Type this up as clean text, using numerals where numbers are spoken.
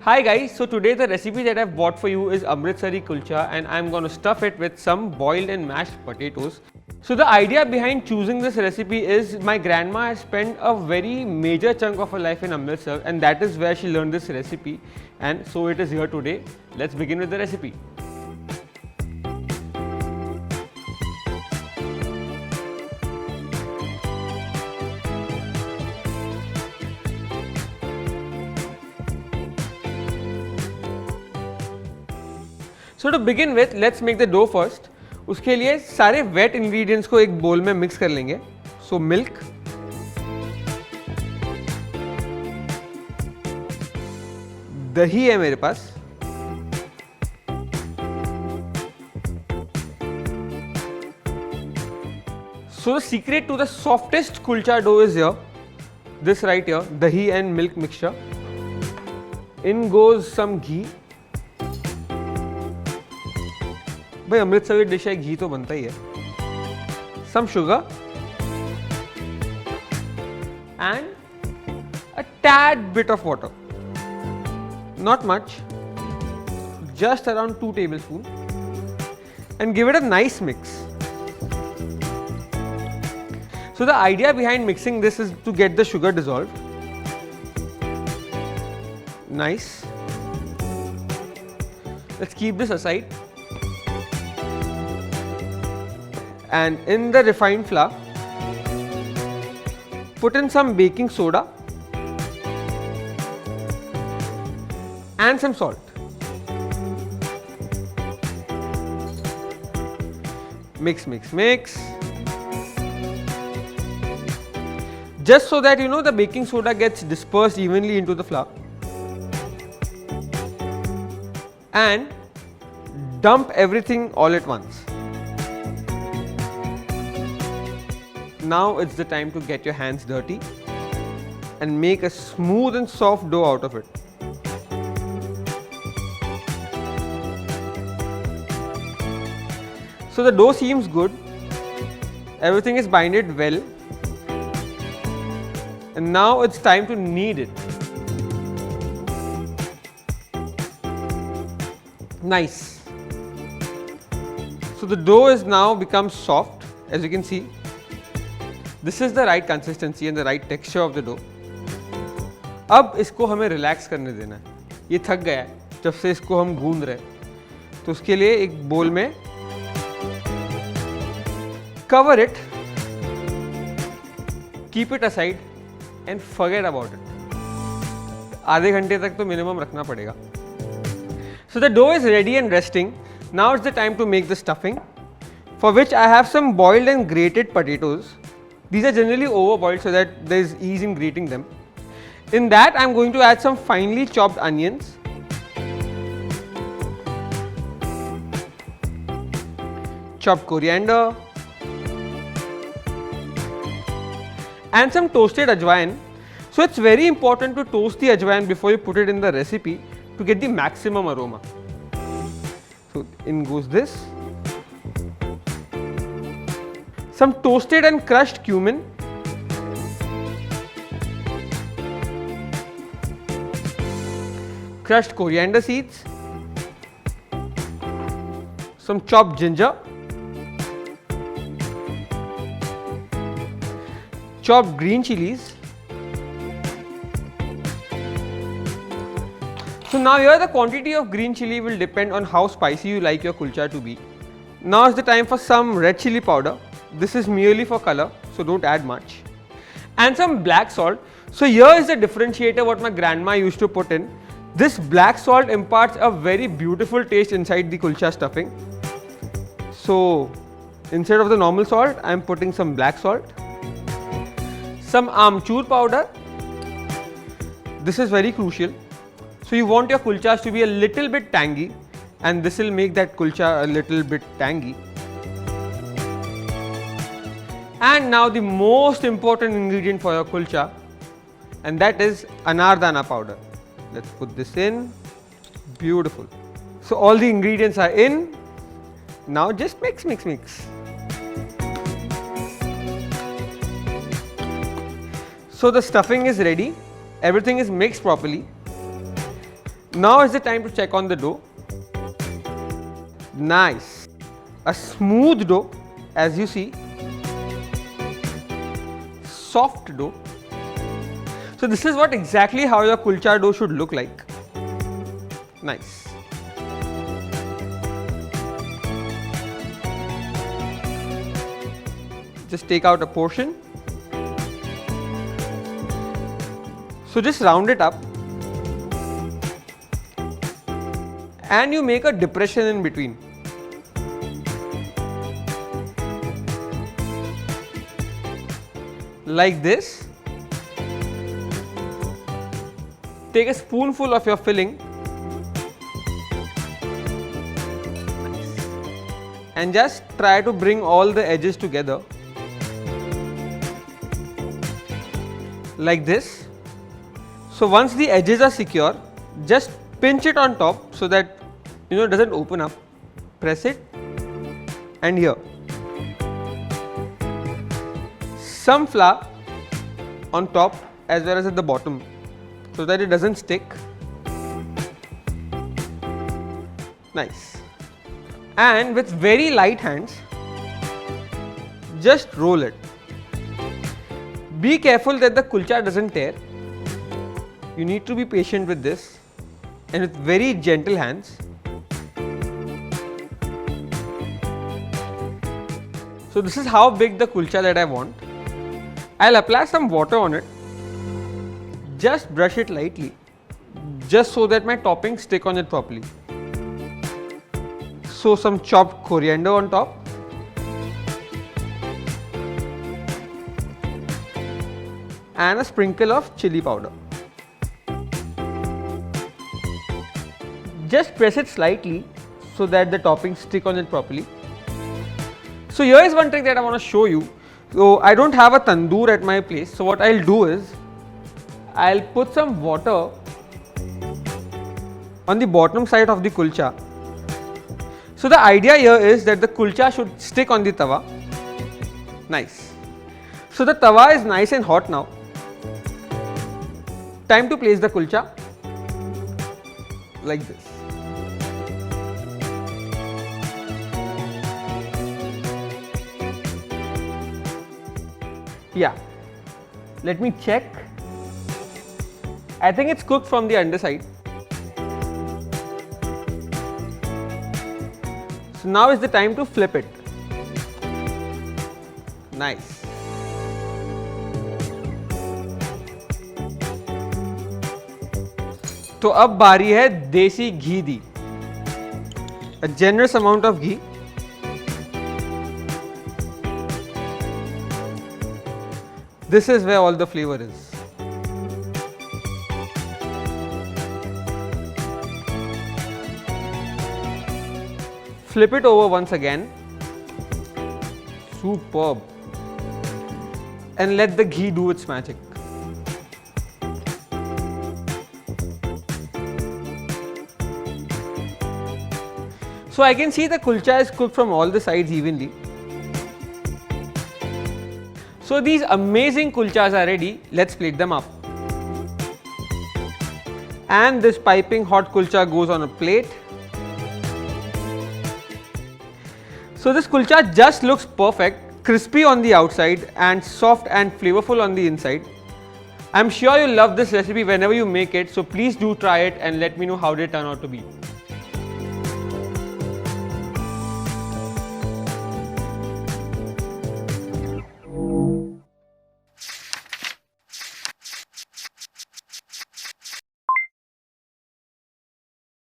Hi guys, so today the recipe that I've bought for you is Amritsari Kulcha and I'm going to stuff it with some boiled and mashed potatoes. So the idea behind choosing this recipe is my grandma has spent a very major chunk of her life in Amritsar and that is where she learned this recipe, and so it is here today. Let's begin with the recipe. So to begin with, let's make the dough first. उसके लिए सारे wet ingredients को एक bowl में mix कर लेंगे. So milk, दही है मेरे पास, so the secret to the softest kulcha dough is here. This right here, dahi and milk mixture. In goes some ghee. भाई अमृतसर की डिश है, घी तो बनता ही है. Some sugar and a tad bit of water. Not much, just around 2 tablespoons, and give it a nice mix. So the idea behind mixing this is to get the sugar dissolved. Nice. Let's keep this aside. And in the refined flour, put in some baking soda and some salt. Mix, mix, mix. Just so that the baking soda gets dispersed evenly into the flour. And dump everything all at once. Now it's the time to get your hands dirty and make a smooth and soft dough out of it. So the dough seems good, everything is binded well, and now it's time to knead it. Nice. So the dough is now become soft, as you can see. This is the right consistency and the right texture of the dough. अब इसको हमें relax करने देना है. ये थक गया है जब से इसको हम गूंद रहे हैं, तो उसके लिए एक बोल में cover it, keep it aside and forget about it. आधे घंटे तक तो मिनिमम रखना पड़ेगा. So the dough is ready and resting. Now it's the time to make the stuffing, for which I have some boiled and grated potatoes. These are generally overboiled so that there is ease in grating them. In that I am going to add some finely chopped onions, chopped coriander and some toasted ajwain. So it's very important to toast the ajwain before you put it in the recipe to get the maximum aroma. So in goes this. Some toasted and crushed cumin, crushed coriander seeds, some chopped ginger, chopped green chilies. So now here the quantity of green chili will depend on how spicy you like your kulcha to be. Now is the time for some red chili powder. This is merely for color, so don't add much. And some black salt. So here is the differentiator what my grandma used to put in. This black salt imparts a very beautiful taste inside the kulcha stuffing. So instead of the normal salt, I am putting some black salt. Some amchur powder. This is very crucial. So you want your kulchas to be a little bit tangy, and this will make that kulcha a little bit tangy. And now the most important ingredient for your kulcha, and that is anardana powder. Let's put this in. Beautiful. So all the ingredients are in. Now just mix, mix, mix. So the stuffing is ready. Everything is mixed properly. Now is the time to check on the dough. Nice. A smooth dough, as you see. Soft dough. So this is what exactly how your kulcha dough should look like. Nice. Just take out a portion. So just round it up and you make a depression in between. Like this. Take a spoonful of your filling and just try to bring all the edges together like this. So once the edges are secure, just pinch it on top so that it doesn't open up. Press it and here. Some flour on top as well as at the bottom so that it doesn't stick. Nice. And with very light hands, just roll it. Be careful that the kulcha doesn't tear. You need to be patient with this and with very gentle hands. So this is how big the kulcha that I want. I'll apply some water on it. Just brush it lightly, just so that my toppings stick on it properly. So some chopped coriander on top. And a sprinkle of chili powder. Just press it slightly so that the toppings stick on it properly. So here is one trick that I want to show you. So I don't have a tandoor at my place, so what I'll do is I'll put some water on the bottom side of the kulcha. So the idea here is that the kulcha should stick on the tawa. Nice. So the tawa is nice and hot now. Time to place the kulcha like this. Yeah, let me check. I think it's cooked from the underside. So now is the time to flip it. Nice. तो अब बारी है देसी घी दी. A generous amount of ghee. This is where all the flavor is. Flip it over once again. Superb. And let the ghee do its magic. So I can see the kulcha is cooked from all the sides evenly. So these amazing kulchas are ready. Let's plate them up. And this piping hot kulcha goes on a plate. So this kulcha just looks perfect, crispy on the outside and soft and flavorful on the inside. I'm sure you'll love this recipe whenever you make it, so please do try it and let me know how they turn out to be.